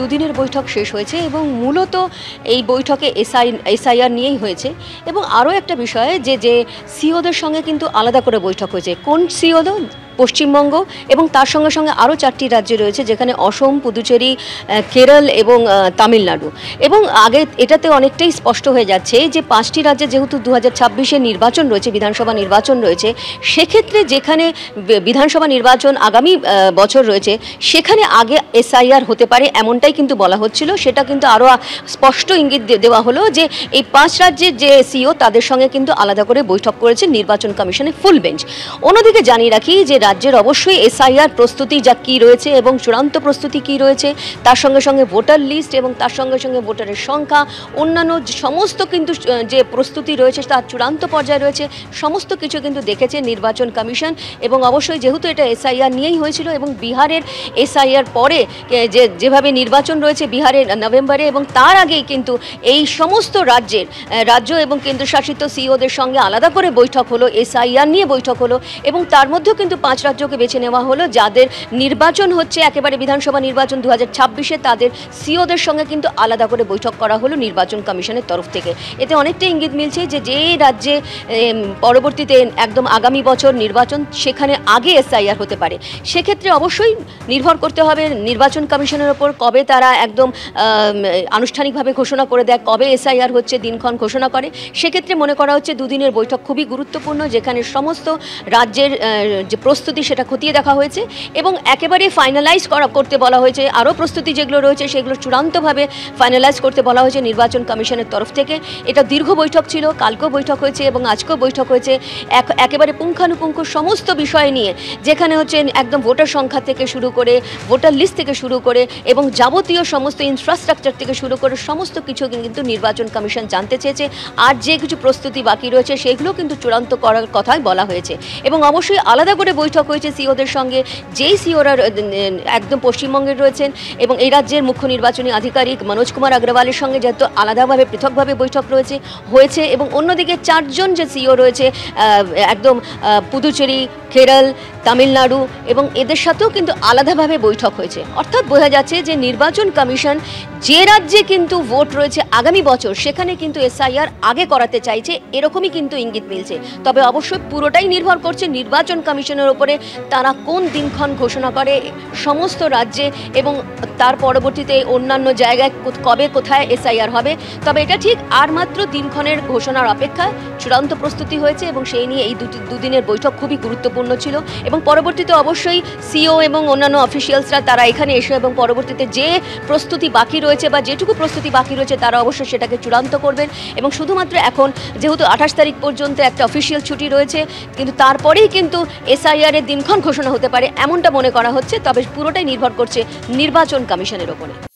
দুদিনের বৈঠক শেষ হয়েছে এবং মূলত এই বৈঠকে এসআইআর নিয়েই হয়েছে এবং আরও একটা বিষয় যে সিওদের সঙ্গে কিন্তু আলাদা করে বৈঠক হয়েছে। কোন সিও? পশ্চিমবঙ্গ এবং তার সঙ্গে সঙ্গে আরও 4টি রাজ্য রয়েছে, যেখানে অসম, পুদুচেরি, কেরল এবং তামিলনাড়ু। এবং আগে এটাতে অনেকটাই স্পষ্ট হয়ে যাচ্ছে যে 5টি রাজ্যে যেহেতু 2026-এ নির্বাচন রয়েছে, বিধানসভা নির্বাচন রয়েছে, সেক্ষেত্রে যেখানে বিধানসভা নির্বাচন আগামী বছর রয়েছে সেখানে আগে এসআইআর হতে পারে, এমনটাই কিন্তু বলা হচ্ছিল। সেটা কিন্তু আরও স্পষ্ট ইঙ্গিত দেওয়া হলো যে এই 5 রাজ্যের যে সিও তাদের সঙ্গে কিন্তু আলাদা করে বৈঠক করেছে নির্বাচন কমিশনের ফুল বেঞ্চ। অন্যদিকে জানিয়ে রাখি যে রাজ্যের অবশ্যই এসআইআর প্রস্তুতি যা কী রয়েছে এবং চূড়ান্ত প্রস্তুতি কী রয়েছে, তার সঙ্গে সঙ্গে ভোটার লিস্ট এবং তার সঙ্গে সঙ্গে ভোটারের সংখ্যা, অন্যান্য সমস্ত কিন্তু যে প্রস্তুতি রয়েছে তার চূড়ান্ত পর্যায়ে রয়েছে, সমস্ত কিছু কিন্তু দেখেছে নির্বাচন কমিশন। এবং অবশ্যই যেহেতু এটা এসআইআর নিয়েই হয়েছিল এবং বিহারের এসআইআর পরে যেভাবে নির্বাচন রয়েছে বিহারের নভেম্বরে, এবং তার আগেই কিন্তু এই সমস্ত রাজ্য এবং কেন্দ্রশাসিত সিওদের সঙ্গে আলাদা করে বৈঠক হলো, এসআইআর নিয়ে বৈঠক হলো এবং তার মধ্যেও কিন্তু 5 রাজ্যকে বেছে নেওয়া হলো যাদের নির্বাচন হচ্ছে একেবারে বিধানসভা নির্বাচন 2026-এ, তাদের সিওদের সঙ্গে কিন্তু আলাদা করে বৈঠক করা হলো নির্বাচন কমিশনের তরফ থেকে। এতে অনেকটা ইঙ্গিত মিলছে যে রাজ্যে পরবর্তীতে একদম আগামী বছর নির্বাচন, সেখানে আগে এসআইআর হতে পারে। সেক্ষেত্রে অবশ্যই নির্ভর করতে হবে নির্বাচন কমিশনের ওপর, কবে তারা একদম আনুষ্ঠানিকভাবে ঘোষণা করে দেয়, কবে এসআইআর হচ্ছে দিনক্ষণ ঘোষণা করে। সেক্ষেত্রে মনে করা হচ্ছে দুদিনের বৈঠক খুবই গুরুত্বপূর্ণ, যেখানে সমস্ত রাজ্যের যে প্রস্তুতি সেটা খতিয়ে দেখা হয়েছে এবং একেবারে ফাইনালাইজ করতে বলা হয়েছে। আরও প্রস্তুতি যেগুলো রয়েছে সেগুলো চূড়ান্তভাবে ফাইনালাইজ করতে বলা হয়েছে নির্বাচন কমিশনের তরফ থেকে। এটা দীর্ঘ বৈঠক ছিল, কালকেও বৈঠক হয়েছে এবং আজকেও বৈঠক হয়েছে একেবারে পুঙ্খানুপুঙ্খ সমস্ত বিষয় নিয়ে, যেখানে হচ্ছে একদম ভোটার সংখ্যা থেকে শুরু করে, ভোটার লিস্ট থেকে শুরু করে এবং যাবতীয় সমস্ত ইনফ্রাস্ট্রাকচার থেকে শুরু করে সমস্ত কিছু কিন্তু নির্বাচন কমিশন জানতে চেয়েছে। আর যে কিছু প্রস্তুতি বাকি রয়েছে সেগুলো কিন্তু চূড়ান্ত করার কথাই বলা হয়েছে। এবং অবশ্যই আলাদা করে বৈঠক হয়েছে সিওদের সঙ্গে, যেই সিওরা একদম পশ্চিমবঙ্গের রয়েছেন এবং এই রাজ্যের মুখ্য নির্বাচনী আধিকারিক মনোজ কুমার আগরওয়ালের সঙ্গে যেহেতু আলাদাভাবে পৃথকভাবে বৈঠক হয়েছে এবং অন্যদিকে 4 জন যে সিও রয়েছে একদম পুদুচেরি, কেরল, তামিলনাড়ু এবং এদের সাথেও কিন্তু আলাদাভাবে বৈঠক হয়েছে। অর্থাৎ বোঝা যাচ্ছে যে নির্বাচন কমিশন যে রাজ্যে কিন্তু ভোট রয়েছে আগামী বছর সেখানে কিন্তু এসআইআর আগে করাতে চাইছে, এরকমই কিন্তু ইঙ্গিত মিলছে। তবে অবশ্যই পুরোটাই নির্ভর করছে নির্বাচন কমিশনের ওপরে, তারা কোন দিনক্ষণ ঘোষণা করে সমস্ত রাজ্যে এবং তার পরবর্তীতে অন্যান্য জায়গায় কবে কোথায় এসআইআর হবে। তবে এটা ঠিক আর মাত্র দিনক্ষণের ঘোষণার অপেক্ষায় চূড়ান্ত প্রস্তুতি হয়েছে এবং সেই নিয়ে এই দুদিনের বৈঠক খুবই গুরুত্বপূর্ণ ছিল। এবং পরবর্তীতে অবশ্যই সিও এবং অন্যান্য অফিসিয়ালসরা তারা এখানে এসে এবং পরবর্তীতে যে প্রস্তুতি বাকি রয়েছে বা যেটুকু প্রস্তুতি বাকি রয়েছে তারা অবশ্যই সেটাকে চূড়ান্ত করবেন। এবং শুধুমাত্র এখন যেহেতু 28 তারিখ পর্যন্ত একটা অফিসিয়াল ছুটি রয়েছে, কিন্তু তারপরেই কিন্তু এসআইআর এর দিনক্ষণ ঘোষণা হতে পারে এমনটা মনে করা হচ্ছে। তবে পুরোটাই নির্ভর করছে নির্বাচন কমিশনের ওপরে।